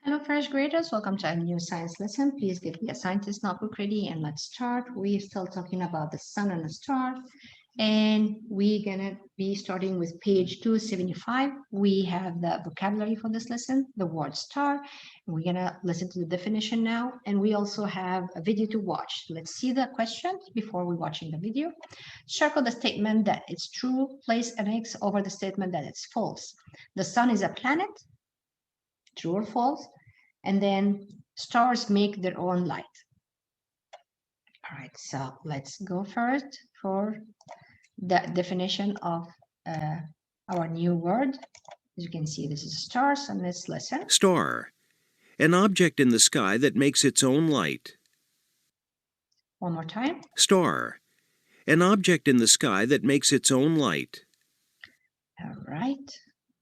Hello, first graders. Welcome to a new science lesson. Please get your scientist notebook ready and let's start. We're still talking about the sun and the stars, and we're gonna be starting with page 275. We have the vocabulary for this lesson, the word star. And we're gonna listen to the definition now, and we also have a video to watch. Let's see the questions before we're watching the video. Circle the statement that it's true. Place an X over the statement that it's false. The sun is a planet. True or false? And then stars make their own light. All right, so let's go first for the definition of our new word. As you can see, this is stars, and let's listen. Star, an object in the sky that makes its own light. One more time. Star, an object in the sky that makes its own light. All right.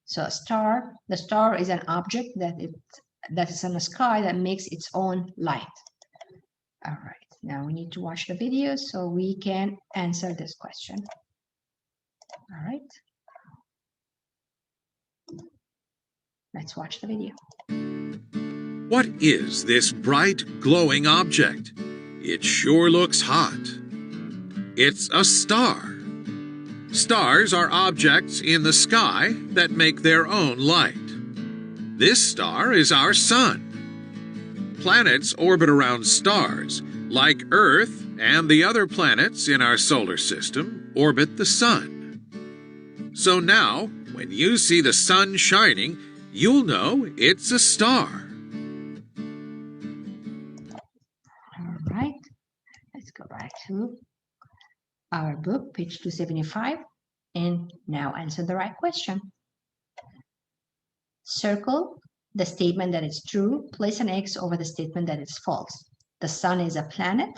So a star, the star is an object that is in the sky that makes its own light. All right, now we need to watch the video so we can answer this question. All right, let's watch the video. What is this bright, glowing object? It sure looks hot. It's a star. Stars are objects in the sky that make their own light. This star is our sun. Planets orbit around stars, like Earth and the other planets in our solar system orbit the sun. So now, when you see the sun shining, you'll know it's a star. All right, let's go back to our book, page 275, and now answer the right question. Circle the statement that is true, place an X over the statement that is false. The sun is a planet.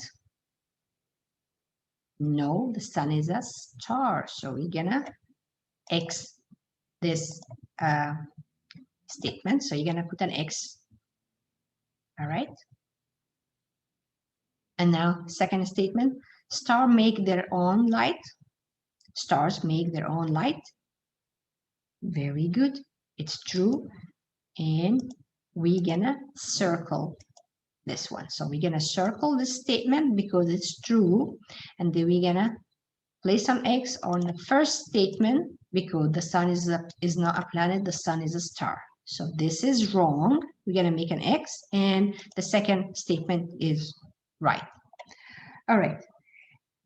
No, the sun is a star. So we're gonna X this statement. So you're gonna put an X. All right. And now second statement, stars make their own light. Stars make their own light. Very good. It's true. And we're gonna circle this one. So we're gonna circle this statement because it's true. And then we're gonna place an X on the first statement because the sun is not a planet, the sun is a star. So this is wrong. We're gonna make an X, and the second statement is right. All right.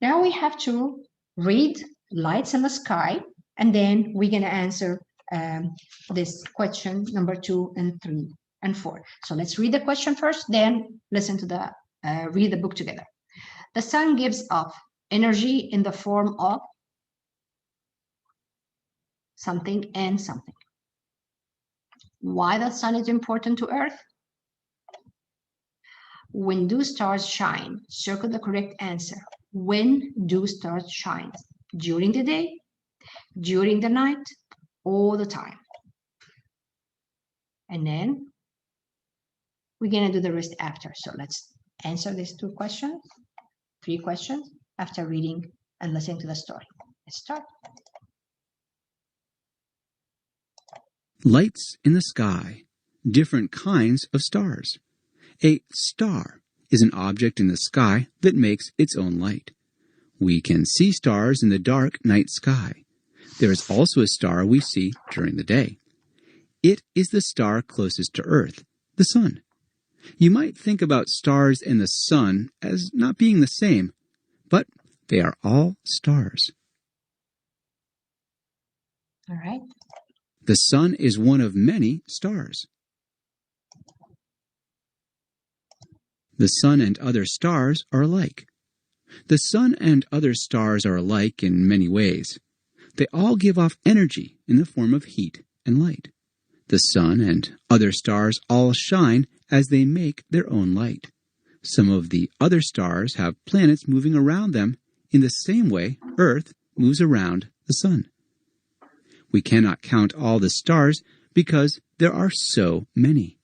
Now we have to read lights in the sky, and then we're gonna answer this question number 2 and 3 and 4. So let's read the question first, then listen to the read the book together. The sun gives off energy in the form of something and something. Why the sun is important to Earth? When do stars shine? Circle the correct answer. When do stars shine? During the day, during the night, all the time. And then we're going to do the rest after. So let's answer these 3 questions after reading and listening to the story. Let's start. Lights in the sky. Different kinds of stars. A star is an object in the sky that makes its own light. We can see stars in the dark night sky. There is also a star we see during the day. It is the star closest to Earth, the sun. You might think about stars and the sun as not being the same, but they are all stars. All right. The sun is one of many stars. The sun and other stars are alike. The sun and other stars are alike in many ways. They all give off energy in the form of heat and light. The sun and other stars all shine as they make their own light. Some of the other stars have planets moving around them in the same way Earth moves around the sun. We cannot count all the stars because there are so many.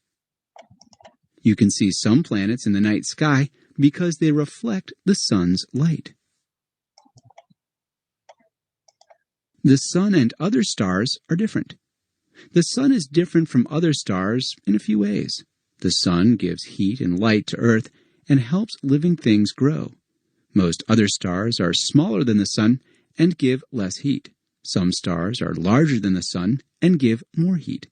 You can see some planets in the night sky because they reflect the sun's light. The sun and other stars are different. The sun is different from other stars in a few ways. The sun gives heat and light to Earth and helps living things grow. Most other stars are smaller than the sun and give less heat. Some stars are larger than the sun and give more heat.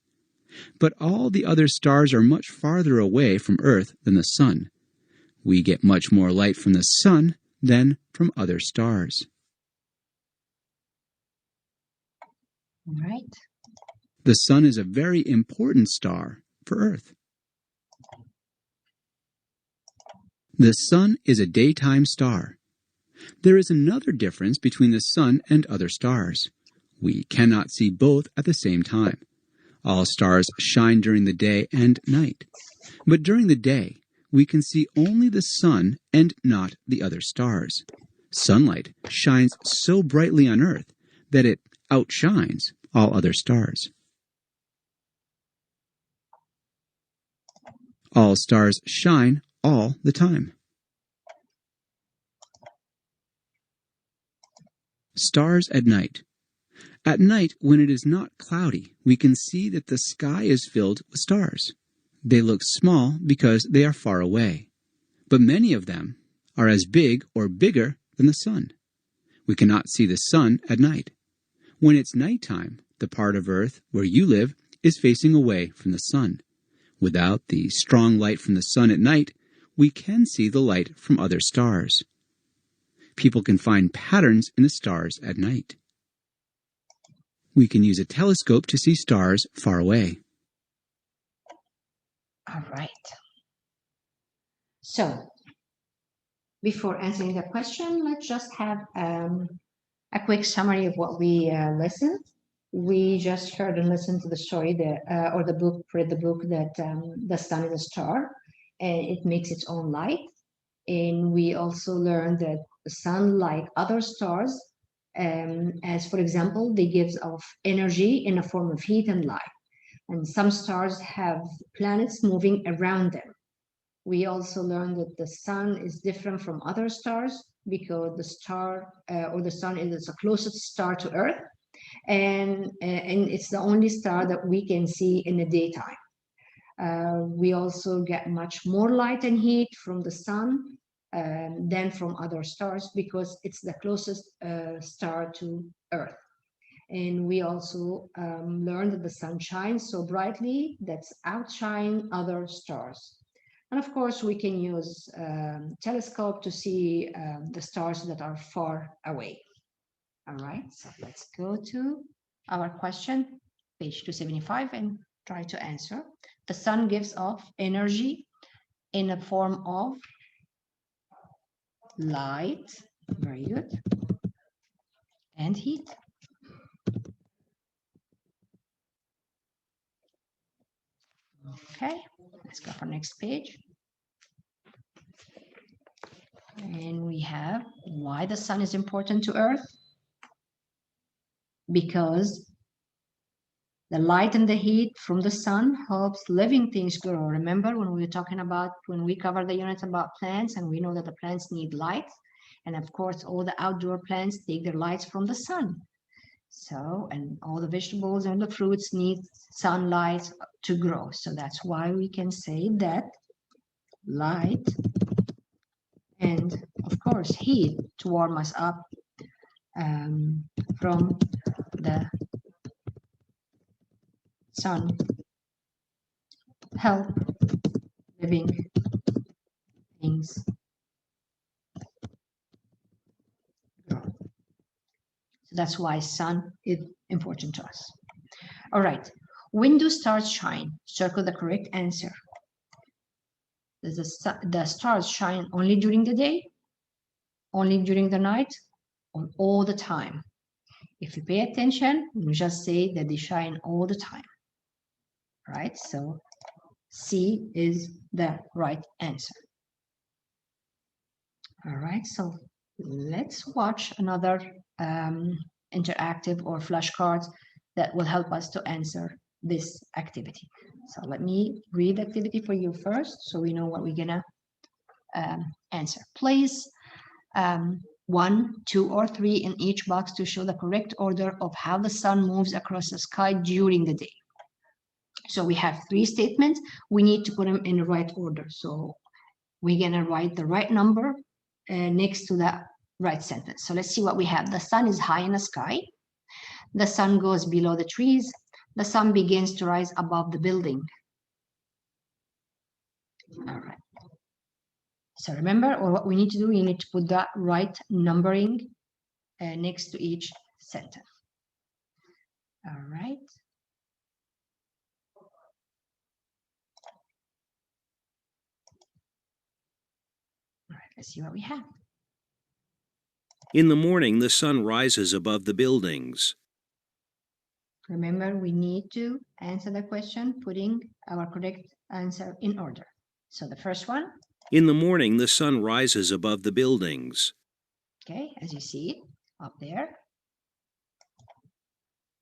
But all the other stars are much farther away from Earth than the sun. We get much more light from the sun than from other stars. All right. The sun is a very important star for Earth. The sun is a daytime star. There is another difference between the sun and other stars. We cannot see both at the same time. All stars shine during the day and night. But during the day, we can see only the sun and not the other stars. Sunlight shines so brightly on Earth that it outshines all other stars. All stars shine all the time. Stars at night. At night, when it is not cloudy, we can see that the sky is filled with stars. They look small because they are far away, but many of them are as big or bigger than the sun. We cannot see the sun at night. When it's nighttime, the part of Earth where you live is facing away from the sun. Without the strong light from the sun at night, we can see the light from other stars. People can find patterns in the stars at night. We can use a telescope to see stars far away. All right. So, before answering the question, let's just have a quick summary of what we listened. We just heard and listened to the story or the book, read the book that the sun is a star and it makes its own light. And we also learned that the sun, like other stars, as for example, they give off energy in a form of heat and light. And some stars have planets moving around them. We also learned that the sun is different from other stars because the star or the sun is the closest star to Earth, and it's the only star that we can see in the daytime. We also get much more light and heat from the sun than from other stars because it's the closest star to Earth. And we also learned that the sun shines so brightly that's outshine other stars. And of course, we can use telescope to see the stars that are far away. All right, so let's go to our question, page 275, and try to answer. The sun gives off energy in the form of light, very good, and heat. Okay, let's go for next page. And we have why the sun is important to Earth. Because the light and the heat from the sun helps living things grow. Remember when we were talking about, when we covered the unit about plants, and we know that the plants need light. And of course, all the outdoor plants take their lights from the sun. So, and all the vegetables and the fruits need sunlight to grow. So that's why we can say that light and of course heat to warm us up from the sun help living things grow. So that's why sun is important to us. All right, when do stars shine? Circle the correct answer. Does the stars shine only during the day, only during the night, or all the time? If you pay attention, you just say that they shine all the time. Right? So C is the right answer. All right, so let's watch another interactive or flashcards that will help us to answer this activity. So let me read the activity for you first so we know what we're gonna answer. Place 1, 2, or 3 in each box to show the correct order of how the sun moves across the sky during the day. So we have 3 statements. We need to put them in the right order. So we're going to write the right number next to the right sentence. So let's see what we have. The sun is high in the sky. The sun goes below the trees. The sun begins to rise above the building. All right. So remember, or what we need to do, you need to put that right numbering next to each sentence. All right. All right, let's see what we have. In the morning, the sun rises above the buildings. Remember, we need to answer the question, putting our correct answer in order. So the first one. In the morning, the sun rises above the buildings. Okay, as you see it up there.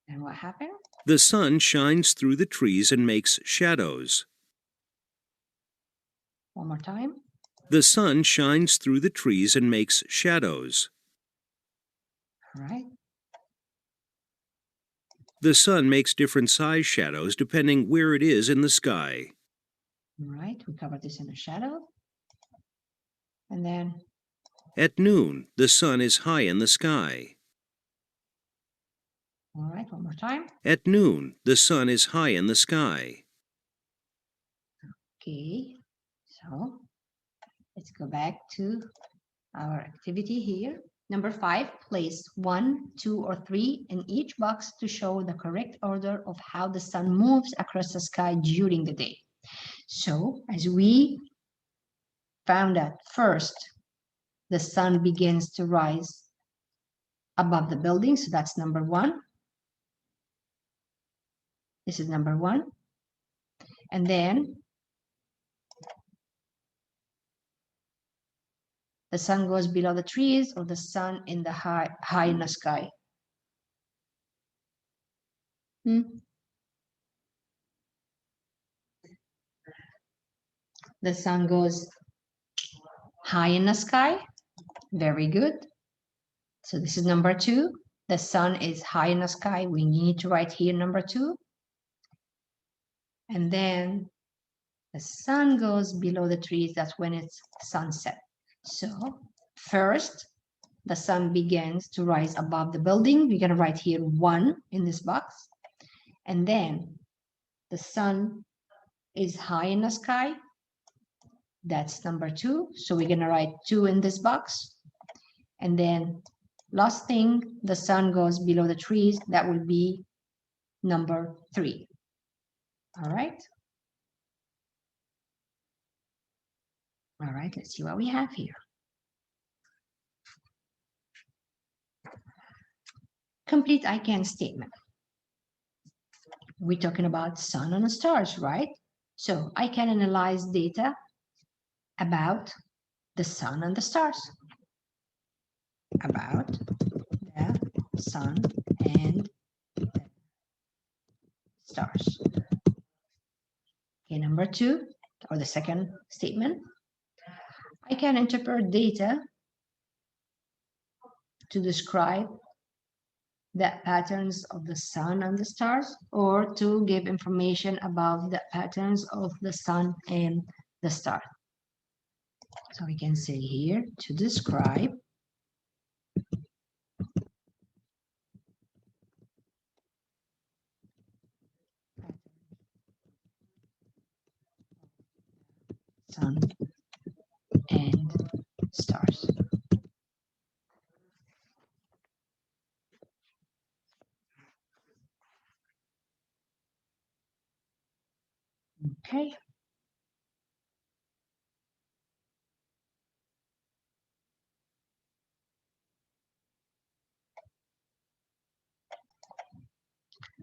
And what happened? The sun shines through the trees and makes shadows. One more time. The sun shines through the trees and makes shadows. All right. The sun makes different size shadows depending where it is in the sky. All right, we covered this in the shadow. And then At noon, the sun is high in the sky. all right, one more time. At noon, the sun is high in the sky. Okay, so let's go back to our activity here. Number 5, place 1, 2, or 3 in each box to show the correct order of how the sun moves across the sky during the day. So as we found out, first, the sun begins to rise above the building. So that's number 1. This is number 1. And then the sun goes below the trees, or the sun in the high in the sky. The sun goes high in the sky. Very good. So this is number 2. The sun is high in the sky. We need to write here number 2. And then the sun goes below the trees. That's when it's sunset. So first, the sun begins to rise above the building. We're going to write here 1 in this box. And then the sun is high in the sky. That's number 2. So we're going to write 2 in this box. And then last thing, the sun goes below the trees. That will be number 3. All right. All right, let's see what we have here. Complete I can statement. We're talking about sun and stars, right? So I can analyze data about the sun and the stars. About the sun and the stars. Okay, number 2, or the second statement. I can interpret data to describe the patterns of the sun and the stars, or to give information about the patterns of the sun and the star. So we can say here to describe sun and stars. Okay.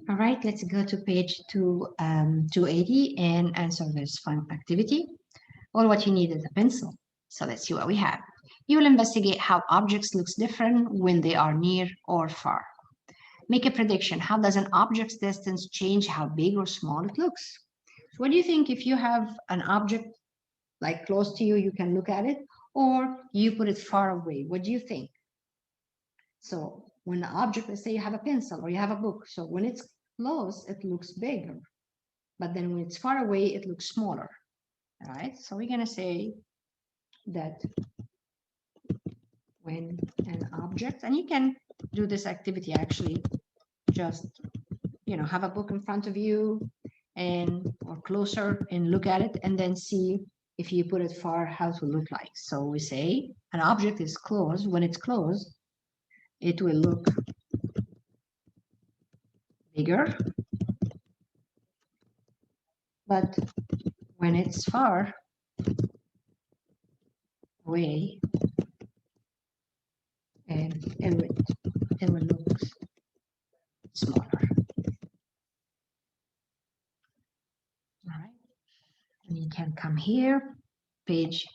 All right, let's go to page 280 and answer this fun activity. All what you need is a pencil. So let's see what we have. You will investigate how objects look different when they are near or far. Make a prediction. How does an object's distance change how big or small it looks? What do you think if you have an object like close to you, you can look at it, or you put it far away? What do you think? So when the object, let's say you have a pencil or you have a book, so when it's close, it looks bigger. but then when it's far away, it looks smaller. All right, so we're gonna say that when an object, and you can do this activity actually, just have a book in front of you or closer and look at it, and then see if you put it far how to look like. So we say an object is close. When it's close, it will look bigger, but when it's far away, and it will look smaller. All right, and you can come here, page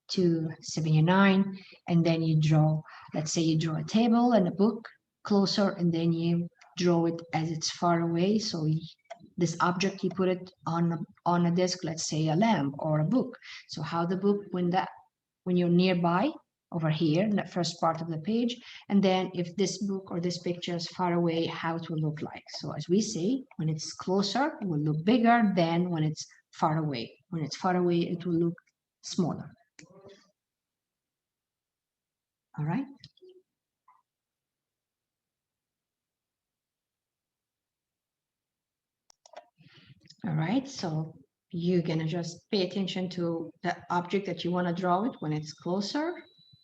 279, and then you draw, let's say you draw a table and a book closer, and then you draw it as it's far away. So this object, you put it on a desk, let's say a lamp or a book. So how the book, when you're nearby over here in the first part of the page, and then if this book or this picture is far away, how it will look like. So as we say, when it's closer, it will look bigger than when it's far away. When it's far away, it will look smaller. All right. All right, so you're gonna just pay attention to the object that you want to draw it when it's closer.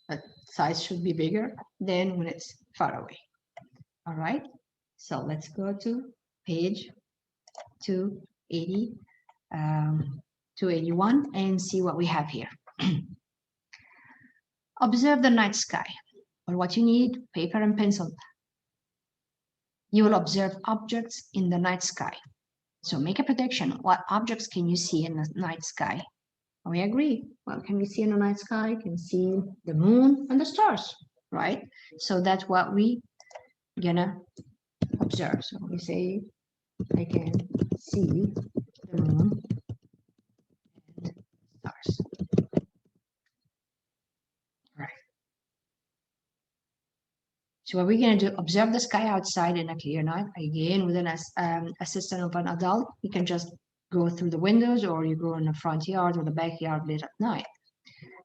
That size should be bigger than when it's far away. All right, so let's go to page 280, 281 and see what we have here. Observe the night sky. Or what you need, paper and pencil. You will observe objects in the night sky. So make a prediction. What objects can you see in the night sky? We agree. What can we see in the night sky? You can see the moon and the stars, right? So that's what we gonna observe. So we say, I can see the moon and stars. Right. So what we're going to do, observe the sky outside in a clear night. Again, with an assistant of an adult, you can just go through the windows, or you go in the front yard or the backyard late at night.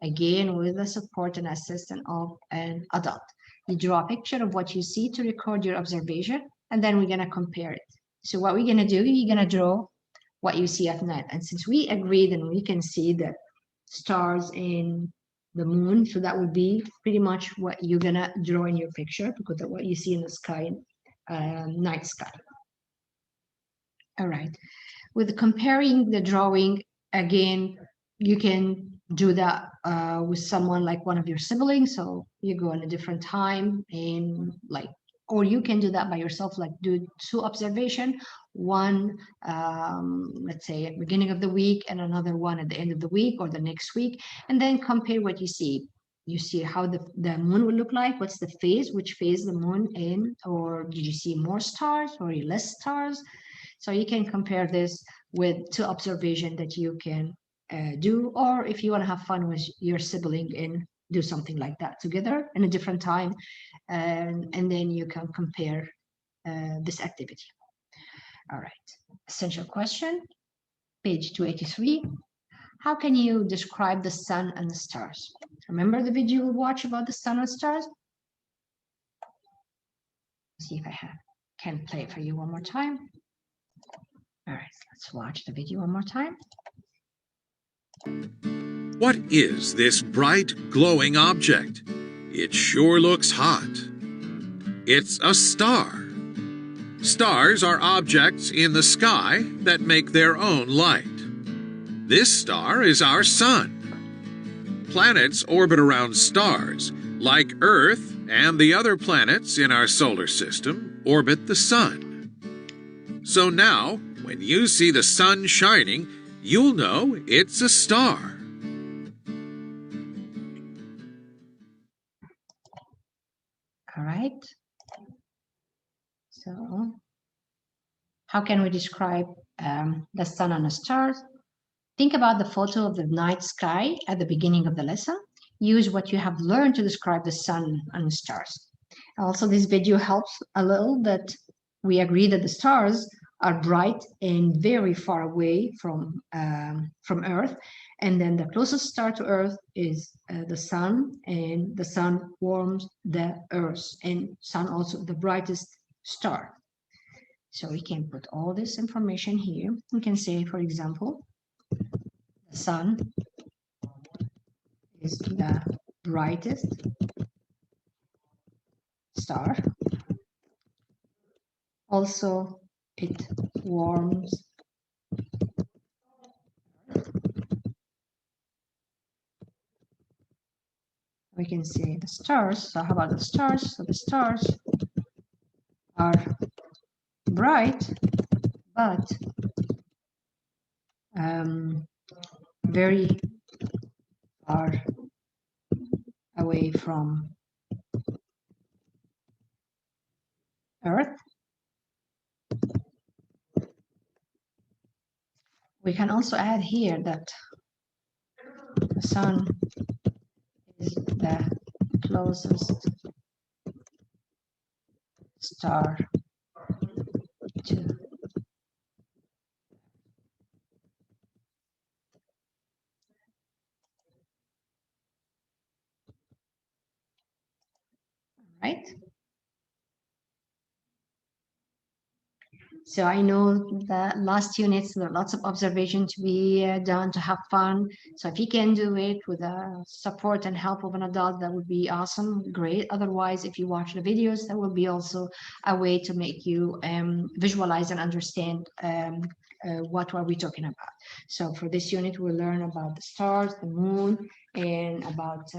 Again, with the support and assistance of an adult. You draw a picture of what you see to record your observation, and then we're going to compare it. So what we're going to do, you're going to draw what you see at night. And since we agreed and we can see the stars in the moon, so that would be pretty much what you're gonna draw in your picture, because of what you see in the sky, night sky. All right, with comparing the drawing, again, you can do that with someone like one of your siblings. So you go in a different time, and or you can do that by yourself, like do 2 observations, one let's say at the beginning of the week and another one at the end of the week or the next week, and then compare what you see. You see how the moon will look like, what's the phase, which phase the moon in, or did you see more stars or less stars? So you can compare this with 2 observations that you can do, or if you want to have fun with your sibling and do something like that together in a different time, and then you can compare this activity. All right, essential question, page 283. How can you describe the sun and the stars? Remember the video we watched about the sun and stars? See if I can play it for you one more time. All right, let's watch the video one more time. What is this bright, glowing object? It sure looks hot. It's a star. Stars are objects in the sky that make their own light. This star is our sun. Planets orbit around stars, like Earth and the other planets in our solar system orbit the sun. So now, when you see the sun shining, you'll know it's a star. All right. So, how can we describe the sun and the stars? Think about the photo of the night sky at the beginning of the lesson. Use what you have learned to describe the sun and the stars. Also, this video helps a little that we agree that the stars are bright and very far away from Earth. And then the closest star to Earth is the sun, and the sun warms the Earth, and sun also the brightest star. So we can put all this information here. We can say, for example, the sun is the brightest star. Also, it warms we can say the stars. So how about the stars? So the stars are bright, but very far away from Earth. We can also add here that the sun is the closest star to right? So I know that last units, there are lots of observation to be done to have fun. So if you can do it with the support and help of an adult, that would be awesome, great. Otherwise, if you watch the videos, that will be also a way to make you visualize and understand what are we talking about. So for this unit, we'll learn about the stars, the moon, and about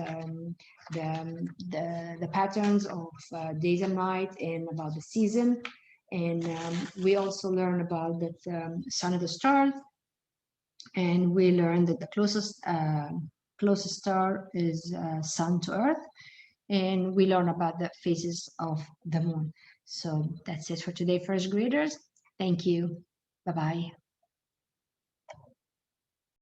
the patterns of days and night, and about the season. And we also learn about the sun and the stars, and we learn that the closest star is sun to Earth, and we learn about the phases of the moon. So that's it for today, first graders. Thank you. Bye-bye.